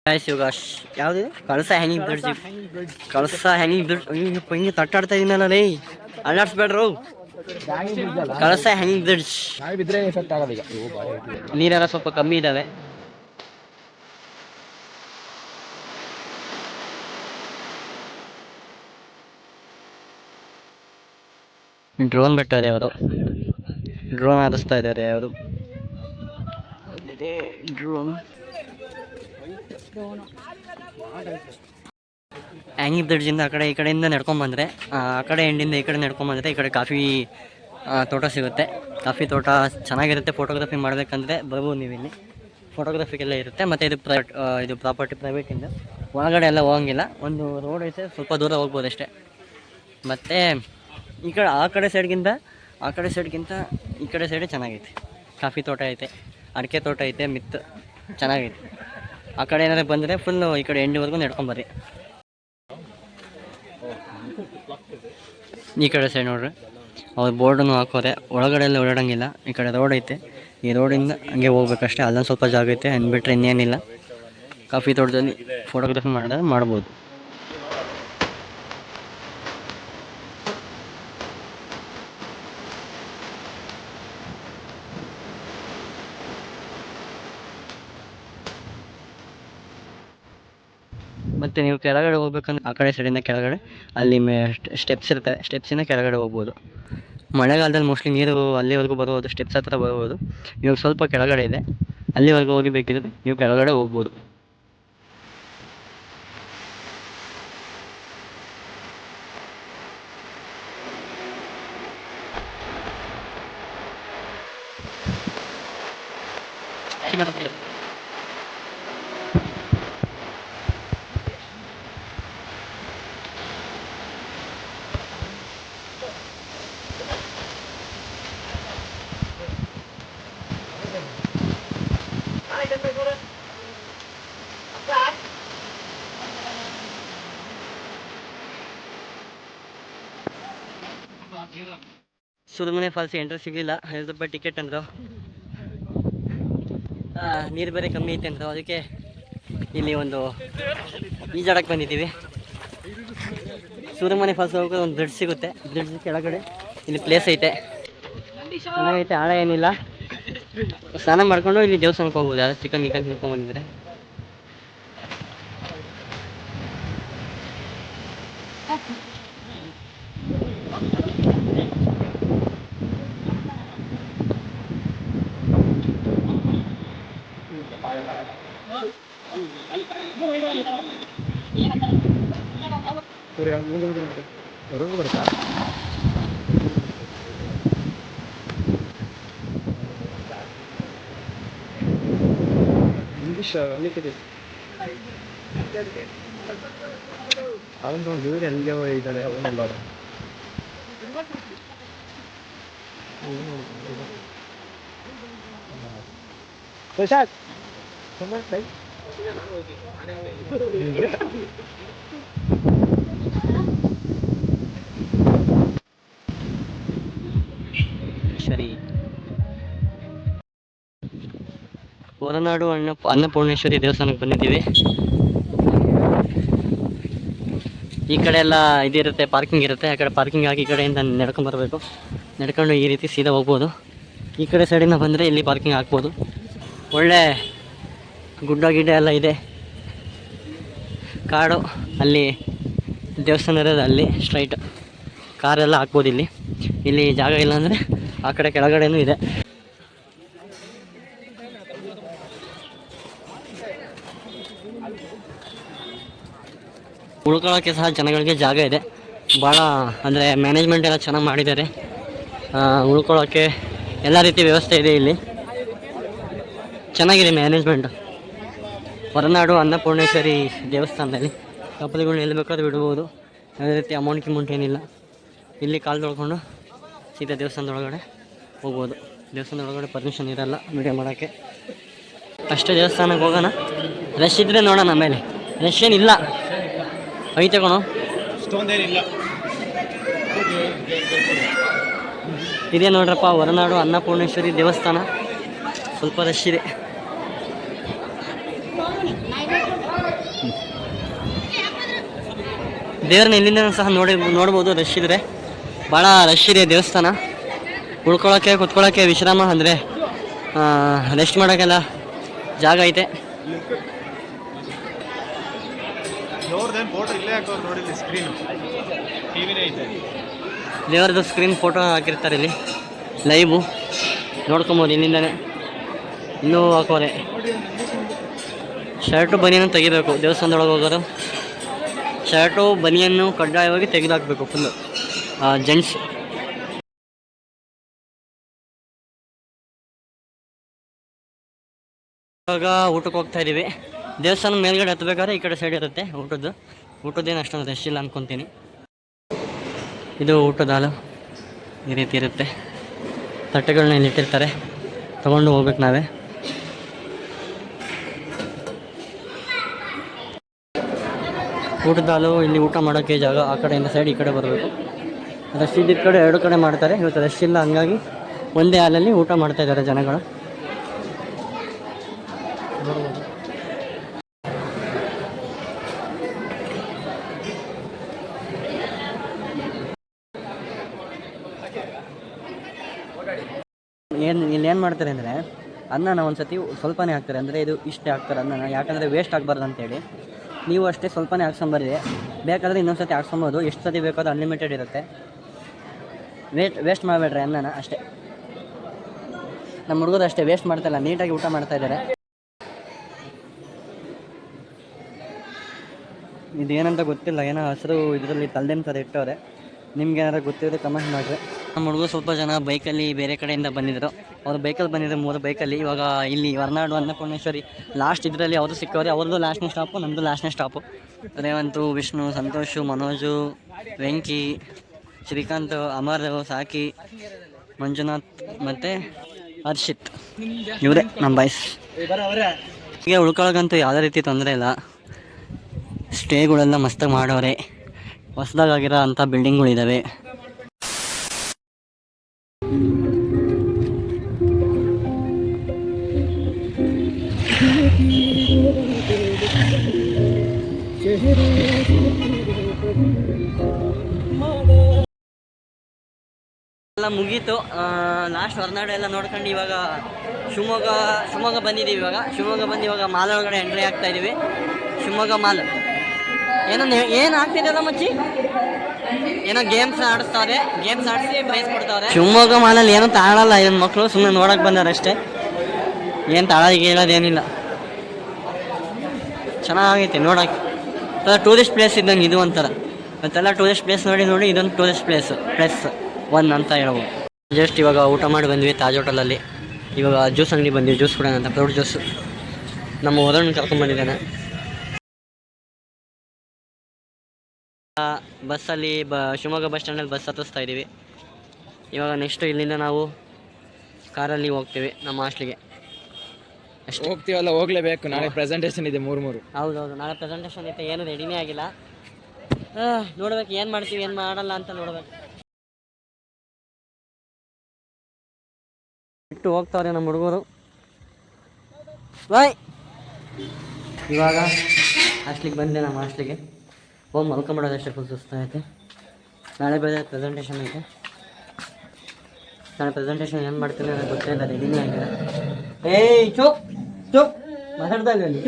ಆಯ್ತು ಯೋಗಾಶ್ ಯಾವುದು ಕಳಸ hanging bridge ಕಳಸ hanging bridge ಹಿಂಗೆ ತಟ್ಟಾಡ್ತಾ ಇದೀನಲ್ಲ ರೀ ಅಲ್ಲಾಡ್ಸ್ಬೇಡ್ರು ಕಳಸ ಹ್ಯಾಂಗಿಂಗ್ ಬ್ರಿಡ್ಜ್ ನೀರೆಲ್ಲ ಸ್ವಲ್ಪ ಕಮ್ಮಿ ಇದ್ದಾವೆ. ಡ್ರೋನ್ ಬಿಟ್ಟಾರೆ ಅವರು, ಡ್ರೋನ್ ಹಾರಿಸ್ತಾ ಇದ್ದಾರೆ ಅವರು. ಡ್ರೋನ್ ಹ್ಯಾಂಗಿಂಗ್ ಬ್ರಿಡ್ಜಿಂದ ಆ ಕಡೆ ಈ ಕಡೆಯಿಂದ ನಡ್ಕೊಂಡು ಬಂದರೆ ಆ ಕಡೆ ಎಂಡಿಂದ ಈ ಕಡೆ ನಡ್ಕೊಂಡು ಬಂದರೆ ಈ ಕಡೆ ಕಾಫಿ ತೋಟ ಸಿಗುತ್ತೆ. ಕಾಫಿ ತೋಟ ಚೆನ್ನಾಗಿರುತ್ತೆ. ಫೋಟೋಗ್ರಫಿ ಮಾಡಬೇಕಂದ್ರೆ ಬರ್ಬೋದು ನೀವು ಇಲ್ಲಿ. ಫೋಟೋಗ್ರಫಿಗೆಲ್ಲ ಇರುತ್ತೆ. ಮತ್ತು ಇದು ಪ್ರಾಪರ್ಟಿ ಪ್ರೈವೇಟಿಂದ ಒಳಗಡೆ ಎಲ್ಲ ಹೋಗಂಗಿಲ್ಲ. ಒಂದು ರೋಡ್ ಐತೆ, ಸ್ವಲ್ಪ ದೂರ ಹೋಗ್ಬೋದು ಅಷ್ಟೇ. ಮತ್ತು ಈ ಕಡೆ ಆ ಕಡೆ ಸೈಡ್ಗಿಂತ ಈ ಕಡೆ ಸೈಡ್ ಚೆನ್ನಾಗೈತೆ. ಕಾಫಿ ತೋಟ ಐತೆ, ಅಡಿಕೆ ತೋಟ ಐತೆ, ಮಿತ್ತು ಚೆನ್ನಾಗೈತೆ. ಆ ಕಡೆ ಏನಾದ್ರು ಬಂದರೆ ಫುಲ್ಲು ಈ ಕಡೆ ಎಂಡಿವರೆಗೂ ನಡ್ಕೊಂಬರ್ರಿ. ಈ ಕಡೆ ಸೈಡ್ ನೋಡ್ರಿ, ಅವ್ರು ಬೋರ್ಡನ್ನು ಹಾಕೋರೆ. ಒಳಗಡೆ ಎಲ್ಲ ಓಡಾಡೋಂಗಿಲ್ಲ. ಈ ಕಡೆ ರೋಡ್ ಐತೆ, ಈ ರೋಡಿಂದ ಹಂಗೆ ಹೋಗ್ಬೇಕಷ್ಟೇ. ಅಲ್ಲೊಂದು ಸ್ವಲ್ಪ ಜಾಗ ಐತೆ, ಅಂದ್ಬಿಟ್ರೆ ಇನ್ನೇನಿಲ್ಲ. ಕಾಫಿ ತೋಟದಲ್ಲಿ ಫೋಟೋಗ್ರಫಿ ಮಾಡಿದ್ರೆ ಮಾಡ್ಬೋದು. ಮತ್ತು ನೀವು ಕೆಳಗಡೆ ಹೋಗ್ಬೇಕಂದ್ರೆ ಆ ಕಡೆ ಸೈಡಿಂದ ಕೆಳಗಡೆ ಅಲ್ಲಿ ಸ್ಟೆಪ್ಸ್ ಇರ್ತವೆ, ಸ್ಟೆಪ್ಸಿಂದ ಕೆಳಗಡೆ ಹೋಗ್ಬೋದು. ಮಳೆಗಾಲದಲ್ಲಿ ಮೋಸ್ಟ್ಲಿ ನೀರು ಅಲ್ಲಿವರೆಗೂ ಬರ್ಬೋದು, ಸ್ಟೆಪ್ಸ್ ಹತ್ರ ಬರ್ಬೋದು. ಇವಾಗ ಸ್ವಲ್ಪ ಕೆಳಗಡೆ ಇದೆ, ಅಲ್ಲಿವರೆಗೂ ಹೋಗಿ ಬೇಕಿದ್ರೆ ನೀವು ಕೆಳಗಡೆ ಹೋಗ್ಬೋದು. ಸುರಮನೆ ಫಾಲ್ಸ್ ಎಂಟ್ರಿ ಸಿಗಲಿಲ್ಲ, 50 ರೂಪಾಯಿ ಟಿಕೆಟ್ ಅಂದರು. ನೀರು ಬೇರೆ ಕಮ್ಮಿ ಐತೆ ಅಂದರು, ಅದಕ್ಕೆ ಇಲ್ಲಿ ಒಂದು ಈಜಾಡಕ್ಕೆ ಬಂದಿದ್ದೀವಿ. ಸುರಮನೆ ಫಾಲ್ಸ್ ಹೋಗೋದು ಒಂದು ಬ್ರಿಡ್ಜ್ ಸಿಗುತ್ತೆ, ಬ್ರಿಡ್ಜ್ ಕೆಳಗಡೆ ಇಲ್ಲಿ ಪ್ಲೇಸ್ ಐತೆ, ಚೆನ್ನಾಗೈತೆ. ಆಳ ಏನಿಲ್ಲ, ಸ್ನಾನ ಮಾಡ್ಕೊಂಡು ಇಲ್ಲಿ ದೇವಸ್ಥಾನಕ್ಕೆ ಹೋಗ್ಬೋದು. ಯಾರು ಚಿಕನ್ ತಿನ್ಕೊಂಡು ಬಂದಿದ್ರೆ. ಸರಿ, ಹೊರನಾಡು ಅನ್ನಪೂರ್ಣೇಶ್ವರಿ ದೇವಸ್ಥಾನಕ್ಕೆ ಬಂದಿದ್ದೀವಿ. ಈ ಕಡೆ ಎಲ್ಲ ಇದಿರುತ್ತೆ, ಪಾರ್ಕಿಂಗ್ ಇರುತ್ತೆ. ಆ ಕಡೆ ಪಾರ್ಕಿಂಗ್ ಆಗಿ ಈ ಕಡೆಯಿಂದ ನಡ್ಕೊಂಬರ್ಬೇಕು. ನಡ್ಕೊಂಡು ಈ ರೀತಿ ಸೀದಾ ಹೋಗ್ಬೋದು. ಈ ಕಡೆ ಸೈಡಿಂದ ಬಂದರೆ ಇಲ್ಲಿ ಪಾರ್ಕಿಂಗ್ ಹಾಕ್ಬೋದು. ಒಳ್ಳೆ ಗುಡ್ಡ ಗಿಡ್ಡ ಎಲ್ಲ ಇದೆ, ಕಾಡು. ಅಲ್ಲಿ ದೇವಸ್ಥಾನ ಇರೋದು ಅಲ್ಲಿ ಸ್ಟ್ರೈಟ್ ಕಾರೆಲ್ಲ ಹಾಕ್ಬೋದು. ಇಲ್ಲಿ ಜಾಗ ಇಲ್ಲ ಅಂದರೆ ಆ ಕಡೆ ಕೆಳಗಡೆನೂ ಇದೆ. ಉಳ್ಕೊಳ್ಳೋಕ್ಕೆ ಸಹ ಜನಗಳಿಗೆ ಜಾಗ ಇದೆ ಭಾಳ. ಅಂದರೆ ಮ್ಯಾನೇಜ್ಮೆಂಟ್ ಎಲ್ಲ ಚೆನ್ನಾಗಿ ಮಾಡಿದ್ದಾರೆ. ಉಳ್ಕೊಳ್ಳೋಕ್ಕೆ ಎಲ್ಲ ರೀತಿ ವ್ಯವಸ್ಥೆ ಇದೆ ಇಲ್ಲಿ, ಚೆನ್ನಾಗಿದೆ ಮ್ಯಾನೇಜ್ಮೆಂಟು. ಹೊರನಾಡು ಅನ್ನಪೂರ್ಣೇಶ್ವರಿ ದೇವಸ್ಥಾನದಲ್ಲಿ ಕಪ್ಪಲುಗಳನ್ನ ಎಲ್ಲಿ ಬೇಕಾದ್ರೂ ಬಿಡ್ಬೋದು. ಯಾವುದೇ ರೀತಿ ಅಮೌಂಟ್ ಏನಿಲ್ಲ. ಇಲ್ಲಿ ಕಾಲು ತೊಳ್ಕೊಂಡು ಸೀದಾ ದೇವಸ್ಥಾನದೊಳಗಡೆ ಹೋಗ್ಬೋದು. ದೇವಸ್ಥಾನದೊಳಗಡೆ ಪರ್ಮಿಷನ್ ಇರೋಲ್ಲ ವಿಡಿಯೋ ಮಾಡೋಕ್ಕೆ. ಅಷ್ಟೇ, ದೇವಸ್ಥಾನಕ್ಕೆ ಹೋಗೋಣ. ರಶ್ ಇದ್ದರೆ ನೋಡೋಣ. ಆಮೇಲೆ ರಶ್ ಏನಿಲ್ಲ, ಐತೆ ಕಣೋ. ಇದೇ ನೋಡ್ರಪ್ಪ ಹೊರನಾಡು ಅನ್ನಪೂರ್ಣೇಶ್ವರಿ ದೇವಸ್ಥಾನ. ಸ್ವಲ್ಪ ರಶ್ ಇದೆ. ದೇವ್ರನ್ನ ಇಲ್ಲಿಂದ ಸಹ ನೋಡ್ಬೋದು. ರಶ್ ಇದ್ರೆ ಭಾಳ ರಶ್ ಇದೆ ದೇವಸ್ಥಾನ. ಉಳ್ಕೊಳಕ್ಕೆ ಕುತ್ಕೊಳ್ಳೋಕ್ಕೆ ವಿಶ್ರಾಮ ಅಂದರೆ ರೆಸ್ಟ್ ಮಾಡೋಕ್ಕೆಲ್ಲ ಜಾಗ ಐತೆ. ದೇವರದ್ದು ಸ್ಕ್ರೀನ್ ಫೋಟೋ ಹಾಕಿರ್ತಾರೆ ಇಲ್ಲಿ ಲೈವು ನೋಡ್ಕೊಬೋದು. ಇಲ್ಲಿಂದನೇ ಇನ್ನೂ ಹಾಕೋರೆ. ಶರ್ಟು ಬನಿಯನ್ನು ತೆಗಿಬೇಕು ದೇವಸ್ಥಾನದೊಳಗೆ ಹೋಗೋರು. ಶರ್ಟು ಬನಿಯನ್ನು ಕಡ್ಡಾಯವಾಗಿ ತೆಗೆದುಹಾಕಬೇಕು ಫುಲ್ಲು ಜೆಂಟ್ಸ್. ಇವಾಗ ಊಟಕ್ಕೆ ಹೋಗ್ತಾ ಇದ್ದೀವಿ. ದೇವಸ್ಥಾನ ಮೇಲ್ಗಡೆ ಹತ್ತಬೇಕಾದ್ರೆ ಈ ಕಡೆ ಸೈಡ್ ಇರುತ್ತೆ ಊಟದ್ದೇನು ಅಷ್ಟೊಂದು ರಶ್ ಇಲ್ಲ ಅಂದ್ಕೊತೀನಿ. ಇದು ಊಟದ ಹಾಲು ಈ ರೀತಿ ಇರುತ್ತೆ. ತಟ್ಟೆಗಳನ್ನ ಇಲ್ಲಿ ಇಟ್ಟಿರ್ತಾರೆ, ತೊಗೊಂಡು ಹೋಗ್ಬೇಕು ನಾವೇ. ಊಟದ ಹಾಲು ಇಲ್ಲಿ ಊಟ ಮಾಡೋಕ್ಕೆ ಜಾಗ ಆ ಕಡೆಯಿಂದ ಸೈಡ್ ಈ ಕಡೆ ಬರಬೇಕು. ರಶ್ ಇದ್ದಿದ್ದ ಕಡೆ ಎರಡು ಕಡೆ ಮಾಡ್ತಾರೆ. ಇವತ್ತು ರಶ್ ಇಲ್ಲ, ಹಂಗಾಗಿ ಒಂದೇ ಹಾಲಲ್ಲಿ ಊಟ ಮಾಡ್ತಾ ಇದ್ದಾರೆ ಜನಗಳು. ನೋಡ್ಬೋದು. ಇಲ್ಲೇನು ಮಾಡ್ತಾರೆ ಅಂದರೆ ಅನ್ನನ ಒಂದು ಸತಿ ಸ್ವಲ್ಪನೇ ಹಾಕ್ತಾರೆ. ಅಂದರೆ ಇದು ಇಷ್ಟೇ ಹಾಕ್ತಾರೆ ಅನ್ನನ, ಯಾಕಂದರೆ ವೇಸ್ಟ್ ಆಗಬಾರ್ದು ಅಂತೇಳಿ. ನೀವು ಅಷ್ಟೇ ಸ್ವಲ್ಪನೇ ಹಾಕ್ಸ್ಕೊಂಬರ್ರಿ, ಬೇಕಾದರೆ ಇನ್ನೊಂದು ಸತಿ ಹಾಕ್ಸ್ಕೊಬೋದು. ಎಷ್ಟು ಸತಿ ಬೇಕಾದ್ರೂ ಅನ್ಲಿಮಿಟೆಡ್ ಇರುತ್ತೆ. ವೇಸ್ಟ್ ಮಾಡಬೇಡ್ರಿ ಅನ್ನನ ಅಷ್ಟೇ. ನಮ್ಮ ಹುಡುಗರು ಅಷ್ಟೇ ವೇಸ್ಟ್ ಮಾಡ್ತಾಯಿಲ್ಲ, ನೀಟಾಗಿ ಊಟ ಮಾಡ್ತಾಯಿದ್ದಾರೆ. ಇದೇನಂತ ಗೊತ್ತಿಲ್ಲ, ಏನೋ ಹಸಿರು ಇದರಲ್ಲಿ ತಲ್ದೇನು ಥರ ಇಟ್ಟವ್ರೆ. ನಿಮ್ಗೆ ಏನಾರು ಗೊತ್ತಿದ್ರೆ ಕಮೆಂಟ್ ಮಾಡಿರಿ. ನಮ್ಮ ಹುಡುಗರು ಸ್ವಲ್ಪ ಜನ ಬೈಕಲ್ಲಿ ಬೇರೆ ಕಡೆಯಿಂದ ಬಂದಿದ್ದರು. ಅವರು ಬೈಕಲ್ಲಿ ಬಂದಿದ್ದರು 3 ಬೈಕಲ್ಲಿ. ಇವಾಗ ಇಲ್ಲಿ ಹೊರನಾಡು ಅನ್ನಪೂರ್ಣೇಶ್ವರಿ ಲಾಸ್ಟ್ ಇದರಲ್ಲಿ ಅವರು ಸಿಕ್ಕವ್ರೆ. ಅವ್ರದ್ದು ಲಾಸ್ಟ್ನೇ ಸ್ಟಾಪು, ನಮ್ಮದು ಲಾಸ್ಟ್ನೇ ಸ್ಟಾಪು. ರೇವಂತು, ವಿಷ್ಣು, ಸಂತೋಷು, ಮನೋಜು, ವೆಂಕಿ, ಶ್ರೀಕಾಂತ್, ಅಮರ್, ಸಾಕಿ, ಮಂಜುನಾಥ್ ಮತ್ತು ಹರ್ಷಿತ್, ಇವರೇ ನಮ್ಮ ಬಾಯ್ಸ್. ಹೀಗೆ ಉಳ್ಕೊಳಗಂತೂ ಯಾವುದೇ ರೀತಿ ತೊಂದರೆ ಇಲ್ಲ. ಸ್ಟೇಗಳೆಲ್ಲ ಮಸ್ತಾಗಿ ಮಾಡವ್ರೆ. ಹೊಸದಾಗಿರೋ ಅಂಥ ಬಿಲ್ಡಿಂಗ್ಗಳಿದ್ದಾವೆ. ಎಲ್ಲ ಮುಗೀತು. ಲಾಸ್ಟ್ ಹೊರನಾಡು ಎಲ್ಲ ನೋಡ್ಕೊಂಡು ಇವಾಗ ಶಿವಮೊಗ್ಗ ಬಂದಿದ್ದೀವಿ. ಶಿವಮೊಗ್ಗ ಬಂದು ಇವಾಗ ಮಾಲ್ ಒಳಗಡೆ ಎಂಟ್ರಿ ಆಗ್ತಾ ಇದ್ದೀವಿ. ಶಿವಮೊಗ್ಗ ಮಾಲ್ ಏನು ಆಗ್ತಿದೆಯಲ್ಲ ಮಚ್ಚಿ, ಏನೋ ಗೇಮ್ಸ್ ಆಡಿಸ್ತಾರೆ, ಗೇಮ್ಸ್ ಆಡಿಸಿ ಪ್ರೈಸ್ ಕೊಡ್ತಾವ್ರೆ. ಶಿವಮೊಗ್ಗ ಮಾಲಲ್ಲಿ ಏನೂ ತಾಳಲ್ಲ ಇವನ್ ಮಕ್ಕಳು, ಸುಮ್ಮನೆ ನೋಡೋಕೆ ಬಂದಾರೆ ಅಷ್ಟೇ. ಏನು ತಾಳೋದಿಗೆ ಹೇಳೋದೇನಿಲ್ಲ. ಚೆನ್ನಾಗೈತೆ ನೋಡೋಕೆ, ಟೂರಿಸ್ಟ್ ಪ್ಲೇಸ್ ಇದ್ದಂಗೆ ಇದು ಒಂಥರ. ಮತ್ತೆಲ್ಲ ಟೂರಿಸ್ಟ್ ಪ್ಲೇಸ್ ನೋಡಿ ಇದೊಂದು ಟೂರಿಸ್ಟ್ ಪ್ಲೇಸ್ +1 ಅಂತ ಹೇಳ್ಬೋದು. ಜಸ್ಟ್ ಇವಾಗ ಊಟ ಮಾಡಿ ಬಂದ್ವಿ ತಾಜ್ ಹೋಟೆಲಲ್ಲಿ. ಇವಾಗ ಜ್ಯೂಸ್ ಅಂಗಡಿ ಬಂದ್ವಿ, ಜ್ಯೂಸ್ ಕೊಡೋಣ ಅಂತ. ಫ್ರೂಟ್ ಜ್ಯೂಸು ನಮ್ಮ ಹೊರನ್ನು ಕರ್ಕೊಂಡ್ಬಂದಿದ್ದಾನೆ. ಬಸ್ಸಲ್ಲಿ ಶಿವಮೊಗ್ಗ ಬಸ್ ಸ್ಟ್ಯಾಂಡಲ್ಲಿ ಬಸ್ ಹತ್ತಿಸ್ತಾ ಇದ್ದೀವಿ. ಇವಾಗ ನೆಕ್ಸ್ಟು ಇಲ್ಲಿಂದ ನಾವು ಕಾರಲ್ಲಿ ಹೋಗ್ತೀವಿ ನಮ್ಮ ಹಾಸ್ಟ್ಲಿಗೆ. ಅಷ್ಟೇ ಹೋಗ್ತೀವಲ್ಲ, ಹೋಗಲೇಬೇಕು. ನಾಳೆ ಪ್ರೆಸೆಂಟೇಷನ್ ಇದೆ 3 ಹೌದೌದು, ನಾಳೆ ಪ್ರೆಸೆಂಟೇಷನ್ ಐತೆ. ಏನು ರೆಡಿನೇ ಆಗಿಲ್ಲ. ನೋಡ್ಬೇಕು ಏನು ಮಾಡ್ತೀವಿ ಏನು ಮಾಡಲ್ಲ ಅಂತ ನೋಡ್ಬೇಕು. ಬಿಟ್ಟು ಹೋಗ್ತಾವ್ರೆ ನಮ್ಮ ಹುಡುಗರು. ಬಾಯ್. ಇವಾಗ ಹಾಸ್ಟ್ಲಿಗೆ ಬಂದೆ, ನಮ್ಮ ಹಾಸ್ಟ್ಲಿಗೆ ಹೋಗಿ ಮಲ್ಕೊಂಬಿಡೋದಷ್ಟೇ. ಫುಲ್ ಸುಸ್ತಾಗೈತೆ. ನಾಳೆ ಪ್ರೆಸೆಂಟೇಷನ್ ಐತೆ. ನಾಳೆ ಪ್ರೆಸೆಂಟೇಷನ್ ಏನು ಮಾಡ್ತೀನಿ ನನಗೆ ಗೊತ್ತಿಲ್ಲ, ರೆಡಿನೇ ಆಗಿದೆ. ಏಯ್ ಚುಪ್ ಮಾತಾಡ್ತಾ ಇದ್ದೀನಿ.